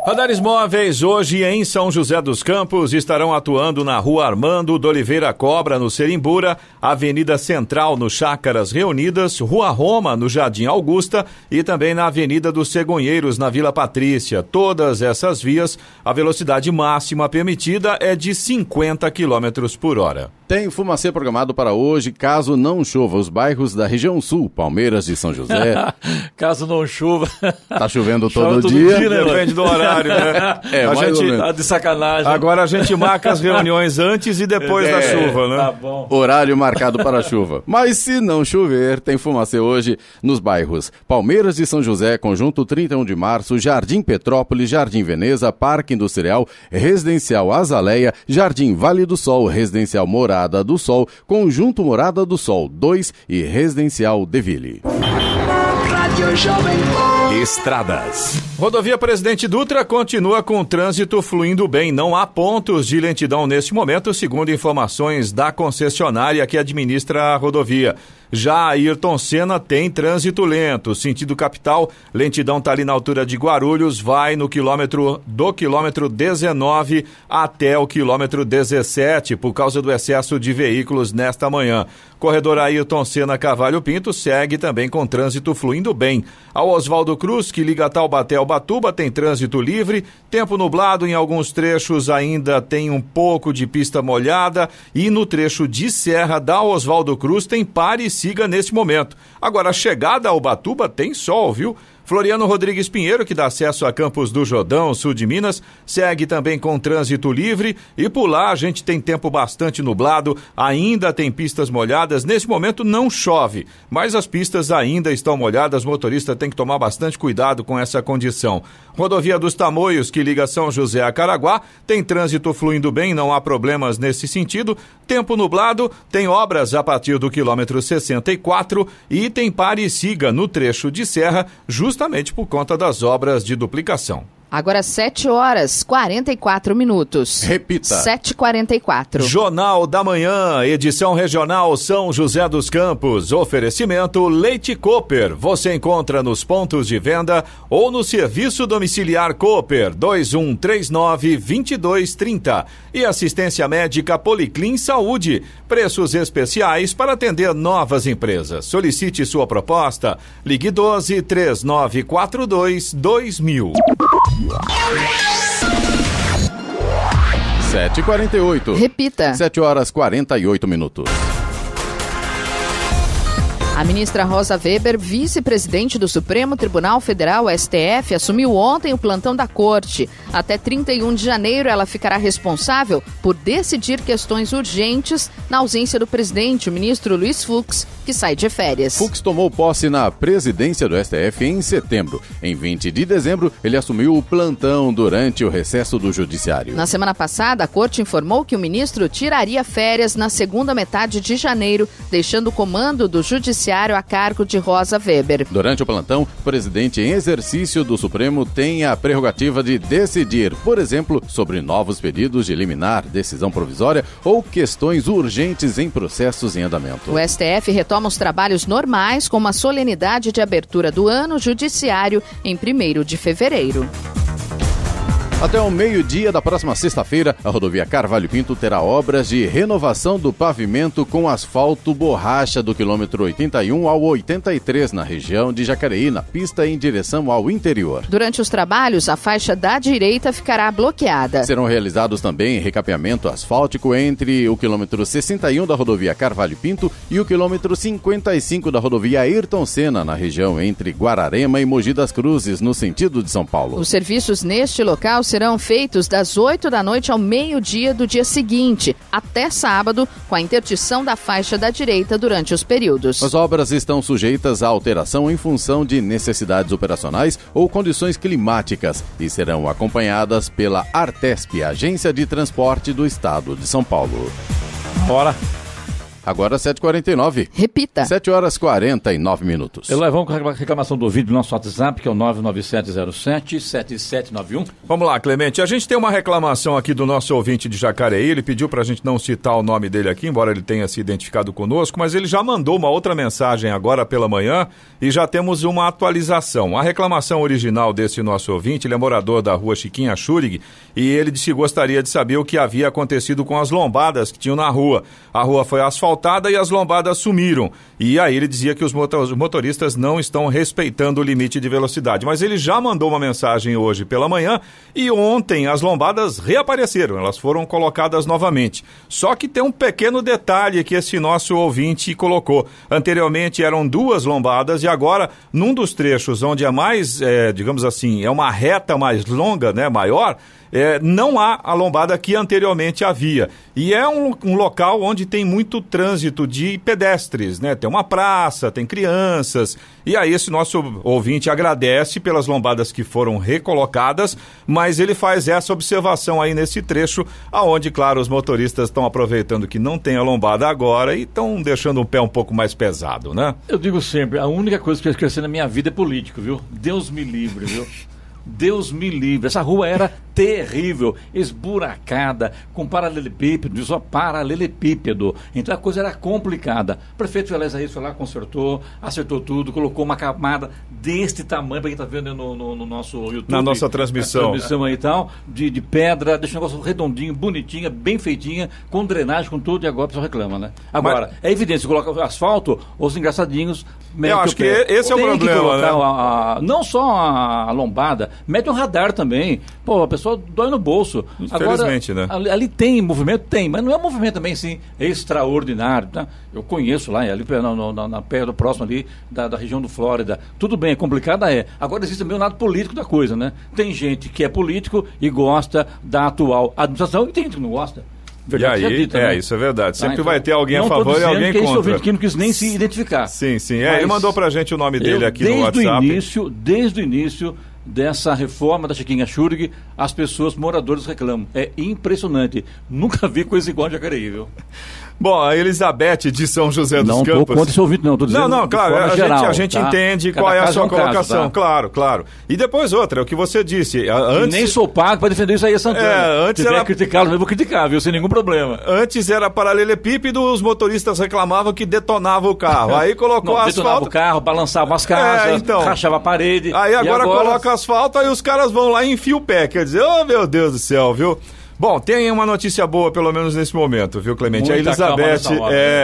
S4: Radares móveis hoje em São José dos Campos estarão atuando na Rua Armando de Oliveira Cobra, no Serimbura, Avenida Central, no Chácaras Reunidas, Rua Roma, no Jardim Augusta e também na Avenida dos Cegonheiros, na Vila Patrícia. Todas essas vias, a velocidade máxima permitida é de 50 km por hora.
S2: Tem fumacê programado para hoje, caso não chova. Os bairros da região sul, Palmeiras de São José.
S5: Caso não chova.
S2: Tá chovendo todo dia.
S4: Né, depende do horário, né?
S2: A gente
S5: tá de sacanagem.
S4: Agora a gente marca as reuniões antes e depois da chuva, né?
S5: Tá bom.
S2: Horário marcado para a chuva. Mas se não chover, tem fumacê hoje nos bairros Palmeiras de São José, Conjunto 31 de Março, Jardim Petrópolis, Jardim Veneza, Parque Industrial, Residencial Azaleia, Jardim Vale do Sol, Residencial Morada do Sol, Conjunto Morada do Sol 2 e Residencial Deville.
S1: Estradas.
S4: Rodovia Presidente Dutra continua com o trânsito fluindo bem. Não há pontos de lentidão neste momento, segundo informações da concessionária que administra a rodovia. Já Ayrton Senna tem trânsito lento. Sentido capital, lentidão está ali na altura de Guarulhos, vai do quilômetro 19 até o quilômetro 17, por causa do excesso de veículos nesta manhã. Corredor Ayrton Senna Carvalho Pinto segue também com trânsito fluindo bem. Ao Oswaldo Cruz, que liga Taubaté ao Batuba, tem trânsito livre. Tempo nublado em alguns trechos, ainda tem um pouco de pista molhada. E no trecho de Serra da Oswaldo Cruz tem pare e siga nesse momento. Agora, a chegada ao Batuba tem sol, viu? Floriano Rodrigues Pinheiro, que dá acesso a Campos do Jordão, sul de Minas, segue também com trânsito livre e por lá a gente tem tempo bastante nublado, ainda tem pistas molhadas, nesse momento não chove, mas as pistas ainda estão molhadas, o motorista tem que tomar bastante cuidado com essa condição. Rodovia dos Tamoios, que liga São José a Caraguá, tem trânsito fluindo bem, não há problemas nesse sentido, tempo nublado, tem obras a partir do quilômetro 64 e tem pare e siga no trecho de Serra, justamente por conta das obras de duplicação.
S3: Agora 7h44.
S2: Repita.
S3: 7h44.
S4: Jornal da Manhã, edição regional São José dos Campos. Oferecimento Leite Cooper. Você encontra nos pontos de venda ou no serviço domiciliar Cooper 2139-2230. E assistência médica Policlin Saúde. Preços especiais para atender novas empresas. Solicite sua proposta. Ligue 12-3942-2000.
S2: 7h48.
S3: Repita.
S2: 7h48.
S3: A ministra Rosa Weber, vice-presidente do Supremo Tribunal Federal, STF, assumiu ontem o plantão da Corte. Até 31 de janeiro, ela ficará responsável por decidir questões urgentes na ausência do presidente, o ministro Luiz Fux, que sai de férias.
S2: Fux tomou posse na presidência do STF em setembro. Em 20 de dezembro, ele assumiu o plantão durante o recesso do Judiciário.
S3: Na semana passada, a Corte informou que o ministro tiraria férias na segunda metade de janeiro, deixando o comando do Judiciário a cargo de Rosa Weber.
S2: Durante o plantão, o presidente em exercício do Supremo tem a prerrogativa de decidir, por exemplo, sobre novos pedidos de liminar, decisão provisória ou questões urgentes em processos em andamento.
S3: O STF retoma os trabalhos normais, como a solenidade de abertura do ano judiciário em 1º de fevereiro.
S2: Até o meio-dia da próxima sexta-feira, a rodovia Carvalho Pinto terá obras de renovação do pavimento com asfalto borracha do quilômetro 81 ao 83 na região de Jacareí, na pista em direção ao interior.
S3: Durante os trabalhos, a faixa da direita ficará bloqueada.
S2: Serão realizados também recapeamento asfáltico entre o quilômetro 61 da rodovia Carvalho Pinto e o quilômetro 55 da rodovia Ayrton Senna, na região entre Guararema e Mogi das Cruzes, no sentido de São Paulo.
S3: Os serviços neste local serão feitos das 8 da noite ao meio-dia do dia seguinte, até sábado, com a interdição da faixa da direita durante os períodos.
S2: As obras estão sujeitas à alteração em função de necessidades operacionais ou condições climáticas e serão acompanhadas pela Artesp, Agência de Transporte do Estado de São Paulo.
S5: Bora.
S2: Agora 7h49.
S3: Repita.
S2: 7h49.
S5: Eu levo com a reclamação do vídeo no nosso WhatsApp, que é o 99707-7791.
S4: Vamos lá, Clemente. A gente tem uma reclamação aqui do nosso ouvinte de Jacareí. Ele pediu pra gente não citar o nome dele aqui, embora ele tenha se identificado conosco, mas ele já mandou uma outra mensagem agora pela manhã e já temos uma atualização. A reclamação original desse nosso ouvinte, ele é morador da rua Chiquinha Schurig, e ele disse que gostaria de saber o que havia acontecido com as lombadas que tinham na rua. A rua foi asfaltada e as lombadas sumiram. E aí ele dizia que os motoristas não estão respeitando o limite de velocidade. Mas ele já mandou uma mensagem hoje pela manhã e ontem as lombadas reapareceram, elas foram colocadas novamente. Só que tem um pequeno detalhe que esse nosso ouvinte colocou. Anteriormente eram 2 lombadas e agora, num dos trechos onde é mais, digamos assim, é uma reta mais longa, né, maior, não há a lombada que anteriormente havia. E é um local onde tem muito trânsito de pedestres, né? Tem uma praça, tem crianças. E aí esse nosso ouvinte agradece pelas lombadas que foram recolocadas, mas ele faz essa observação aí nesse trecho, aonde, claro, os motoristas estão aproveitando que não tem a lombada agora e estão deixando o pé um pouco mais pesado, né?
S5: Eu digo sempre, a única coisa que eu esqueci na minha vida é político, viu? Deus me livre, viu? Deus me livre. Essa rua era terrível, esburacada, com paralelepípedo, só paralelepípedo. Então a coisa era complicada. O prefeito Velez Reis foi lá, consertou, acertou tudo, colocou uma camada deste tamanho, para quem está vendo no nosso YouTube.
S4: Na nossa transmissão.
S5: Aí e tal, de pedra, deixa um negócio redondinho, bonitinha, bem feitinha, com drenagem, com tudo, e agora o pessoal reclama, né? Agora, é evidente, se coloca asfalto, os engraçadinho
S4: eu acho que esse é o problema, né?
S5: Não só a lombada, mete um radar também. Pô, a pessoa dói no bolso.
S4: Infelizmente,
S5: agora,
S4: né?
S5: Ali tem movimento? Tem, mas não é um movimento também, assim, extraordinário. Tá? Eu conheço lá, ali na perto, próximo ali, da região do Flórida. Tudo bem, é complicada, é. Agora existe também o lado político da coisa, né? Tem gente que é político e gosta da atual administração e tem gente que não gosta.
S4: Verdade, e aí, dita, né? Isso é verdade. Sempre então, vai ter alguém a favor e alguém contra.
S5: Não estou que não quis nem se identificar.
S4: Sim. Ele mandou pra gente o nome dele aqui no WhatsApp.
S5: Desde o início dessa reforma da Chiquinha Schurg, as pessoas, moradores, reclamam. É impressionante. Nunca vi coisa igual em Jacareí, viu?
S4: Bom, a Elizabeth de São José dos Campos...
S5: Não estou contra esse ouvinte, não. Estou dizendo
S4: não, claro, a gente entende qual é a sua colocação. Caso, claro. E depois outra, é o que você disse. Antes...
S5: Nem sou pago para defender isso aí, Santana.
S4: Antes era...
S5: criticá-lo, eu vou criticar, viu? Sem nenhum problema.
S4: Antes era paralelepípedo, os motoristas reclamavam que detonava o carro. Aí colocou asfalto...
S5: Detonava o carro, balançava as casas, rachava a parede.
S4: Aí agora coloca asfalto, aí os caras vão lá e enfiam o pé. Quer dizer, meu Deus do céu, viu? Bom, tem uma notícia boa, pelo menos nesse momento, viu, Clemente?
S5: Muita
S4: a Elizabeth,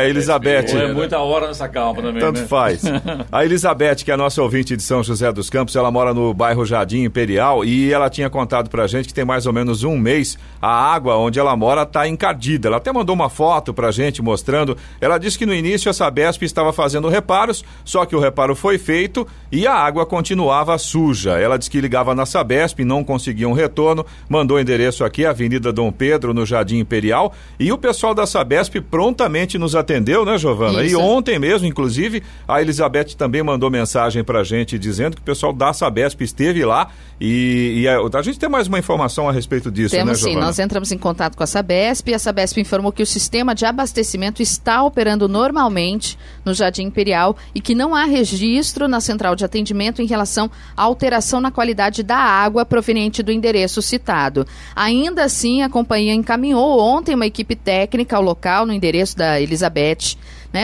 S4: Elizabeth.
S5: É muita hora nessa calma também,
S4: tanto
S5: né?
S4: faz. A Elizabeth, que é a nossa ouvinte de São José dos Campos, ela mora no bairro Jardim Imperial e ela tinha contado pra gente que tem mais ou menos um mês a água onde ela mora tá encardida. Ela até mandou uma foto pra gente mostrando. Ela disse que no início a Sabesp estava fazendo reparos, só que o reparo foi feito e a água continuava suja. Ela disse que ligava na Sabesp, não conseguia um retorno, mandou o endereço aqui, Avenida Dom Pedro, no Jardim Imperial, e o pessoal da Sabesp prontamente nos atendeu, né, Giovana? Isso. E ontem mesmo, inclusive, a Elizabeth também mandou mensagem pra gente dizendo que o pessoal da Sabesp esteve lá e a gente tem mais uma informação a respeito disso,
S3: Temos,
S4: né, Giovana?
S3: Sim, nós entramos em contato com a Sabesp e a Sabesp informou que o sistema de abastecimento está operando normalmente no Jardim Imperial e que não há registro na central de atendimento em relação à alteração na qualidade da água proveniente do endereço citado. Ainda assim, a companhia encaminhou ontem uma equipe técnica ao local no endereço da Elizabeth,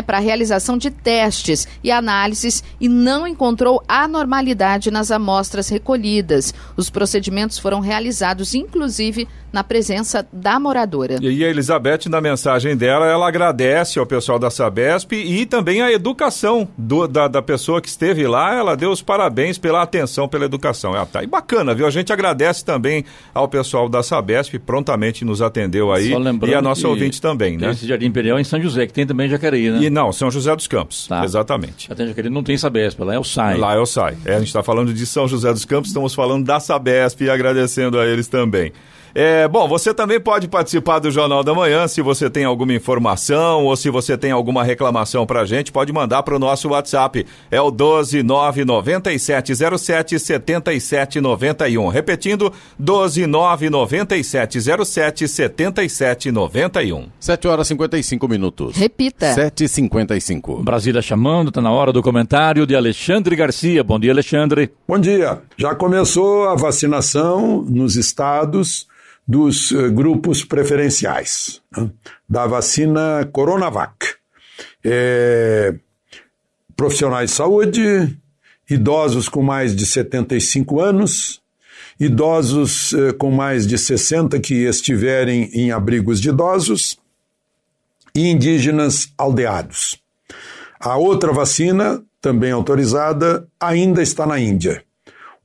S3: para a realização de testes e análises e não encontrou anormalidade nas amostras recolhidas. Os procedimentos foram realizados, inclusive, na presença da moradora.
S4: E a Elizabeth, na mensagem dela, ela agradece ao pessoal da Sabesp e também a educação da pessoa que esteve lá. Ela deu os parabéns pela atenção, pela educação. Tá, e bacana, viu? A gente agradece também ao pessoal da Sabesp, prontamente nos atendeu aí. E a nossa ouvinte também, né?
S5: Esse Jardim Imperial é em São José, que tem também Jacareí, né?
S4: E não, São José dos Campos, exatamente.
S5: Até Jacareí não tem Sabesp, lá é o SAI.
S4: Lá é o SAI. A gente está falando de São José dos Campos, estamos falando da Sabesp e agradecendo a eles também. Bom, você também pode participar do Jornal da Manhã, se você tem alguma informação ou se você tem alguma reclamação pra gente, pode mandar para o nosso WhatsApp, é o 12997077791, repetindo, 12997077791.
S2: 7h55.
S3: Repita.
S2: 7h55.
S5: Brasília chamando, tá na hora do comentário de Alexandre Garcia. Bom dia, Alexandre.
S6: Bom dia. Já começou a vacinação nos estados dos grupos preferenciais, da vacina Coronavac. Profissionais de saúde, idosos com mais de 75 anos, idosos com mais de 60 que estiverem em abrigos de idosos e indígenas aldeados. A outra vacina, também autorizada, ainda está na Índia.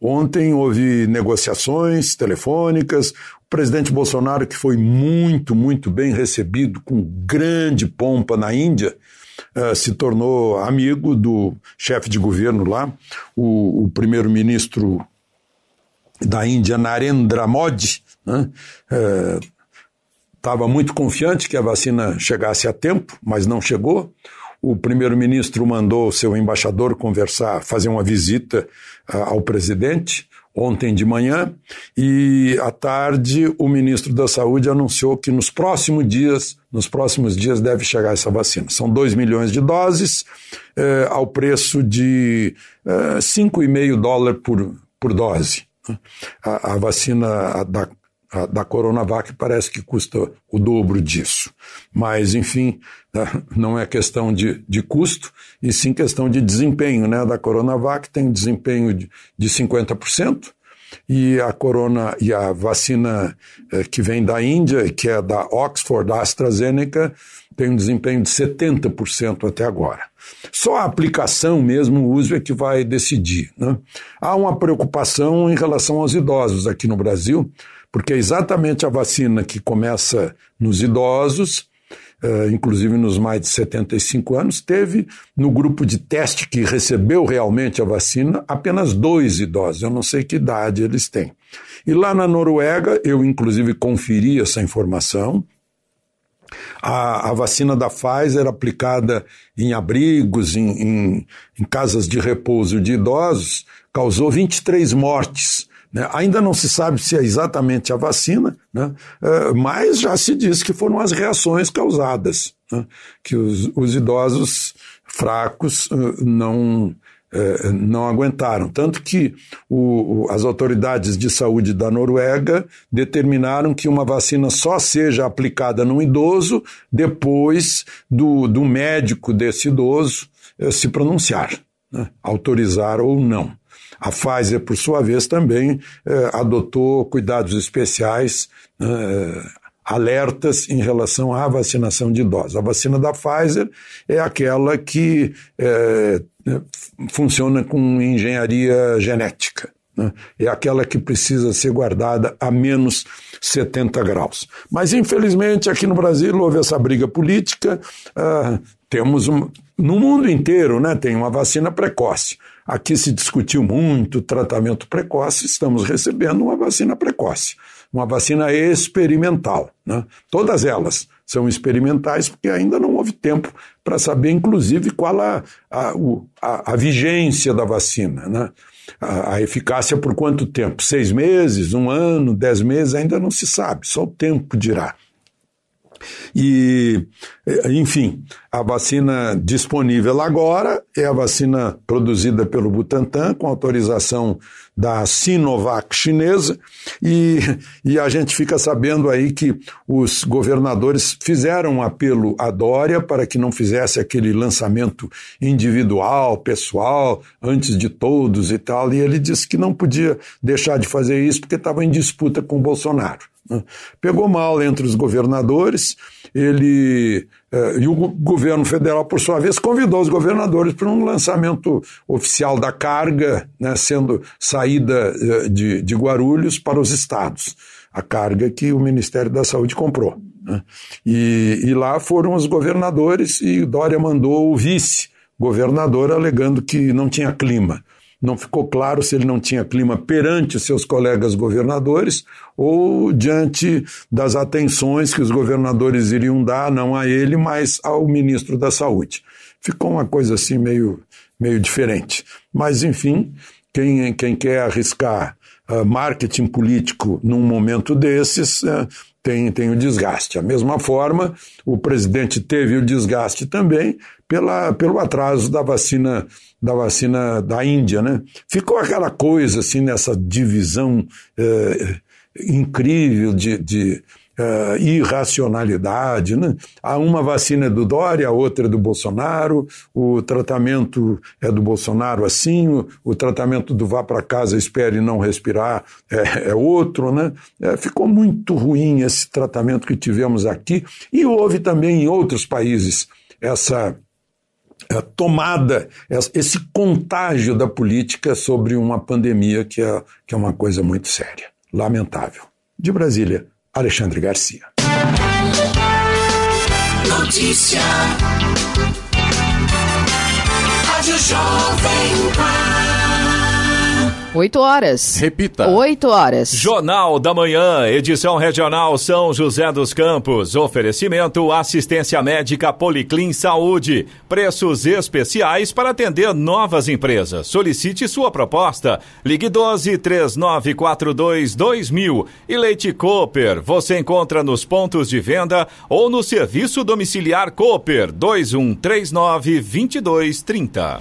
S6: Ontem houve negociações telefônicas, o presidente Bolsonaro, que foi muito, muito bem recebido, com grande pompa na Índia, se tornou amigo do chefe de governo lá, o primeiro-ministro da Índia, Narendra Modi, estava muito confiante que a vacina chegasse a tempo, mas não chegou. O primeiro-ministro mandou seu embaixador conversar, fazer uma visita ao presidente ontem de manhã, e à tarde o ministro da Saúde anunciou que nos próximos dias deve chegar essa vacina. São 2 milhões de doses, ao preço de $5,5 por dose. A vacina da Coronavac parece que custa o dobro disso. Mas, enfim, não é questão de custo, e sim questão de desempenho, né? Da Coronavac tem desempenho de 50%, e a vacina que vem da Índia, que é da Oxford, da AstraZeneca, tem um desempenho de 70% até agora. Só a aplicação mesmo, o uso é que vai decidir, né? Há uma preocupação em relação aos idosos aqui no Brasil, porque é exatamente a vacina que começa nos idosos, inclusive nos mais de 75 anos, teve no grupo de teste que recebeu realmente a vacina apenas 2 idosos, eu não sei que idade eles têm. E lá na Noruega, eu inclusive conferi essa informação, a vacina da Pfizer aplicada em abrigos, em casas de repouso de idosos, causou 23 mortes. Né? Ainda não se sabe se é exatamente a vacina, né? Mas já se diz que foram as reações causadas, né? Que os idosos fracos não aguentaram. Tanto que as autoridades de saúde da Noruega determinaram que uma vacina só seja aplicada num idoso depois do médico desse idoso se pronunciar, né? Autorizar ou não. A Pfizer, por sua vez, também adotou cuidados especiais, alertas em relação à vacinação de idosos. A vacina da Pfizer é aquela que funciona com engenharia genética, né? É aquela que precisa ser guardada a menos 70 graus. Mas, infelizmente, aqui no Brasil houve essa briga política. Temos no mundo inteiro, né, tem uma vacina precoce. Aqui se discutiu muito tratamento precoce, estamos recebendo uma vacina precoce, uma vacina experimental, né? Todas elas são experimentais porque ainda não houve tempo para saber, inclusive, qual a vigência da vacina, né? A eficácia por quanto tempo? 6 meses, 1 ano, 10 meses, ainda não se sabe, só o tempo dirá. E, enfim, a vacina disponível agora é a vacina produzida pelo Butantan, com autorização da Sinovac chinesa, e a gente fica sabendo aí que os governadores fizeram um apelo à Dória para que não fizesse aquele lançamento individual, pessoal, antes de todos e tal, e ele disse que não podia deixar de fazer isso porque estava em disputa com o Bolsonaro. Pegou mal entre os governadores, e o governo federal, por sua vez, convidou os governadores para um lançamento oficial da carga, né, sendo saída de Guarulhos para os estados, a carga que o Ministério da Saúde comprou, né? E lá foram os governadores e Dória mandou o vice-governador alegando que não tinha clima. Não ficou claro se ele não tinha clima perante os seus colegas governadores ou diante das atenções que os governadores iriam dar, não a ele, mas ao ministro da Saúde. Ficou uma coisa assim meio diferente. Mas, enfim, quem quer arriscar marketing político num momento desses tem o desgaste. Da mesma forma, o presidente teve o desgaste também pelo atraso da vacina da Índia, né? Ficou aquela coisa assim, nessa divisão incrível de irracionalidade, né? Há uma vacina do Dória, a outra é do Bolsonaro, o tratamento é do Bolsonaro assim, o tratamento do vá para casa, espere não respirar é outro, né? Ficou muito ruim esse tratamento que tivemos aqui, e houve também em outros países essa tomada, esse contágio da política sobre uma pandemia que é uma coisa muito séria, lamentável. De Brasília, Alexandre Garcia.
S12: Notícia. Rádio Jovem Pan.
S3: 8 horas.
S2: Repita.
S3: 8 horas.
S4: Jornal da Manhã, edição regional São José dos Campos. Oferecimento assistência médica Policlin Saúde. Preços especiais para atender novas empresas. Solicite sua proposta. Ligue 12-3942-2000. E Leite Cooper. Você encontra nos pontos de venda ou no serviço domiciliar Cooper 2139-2230.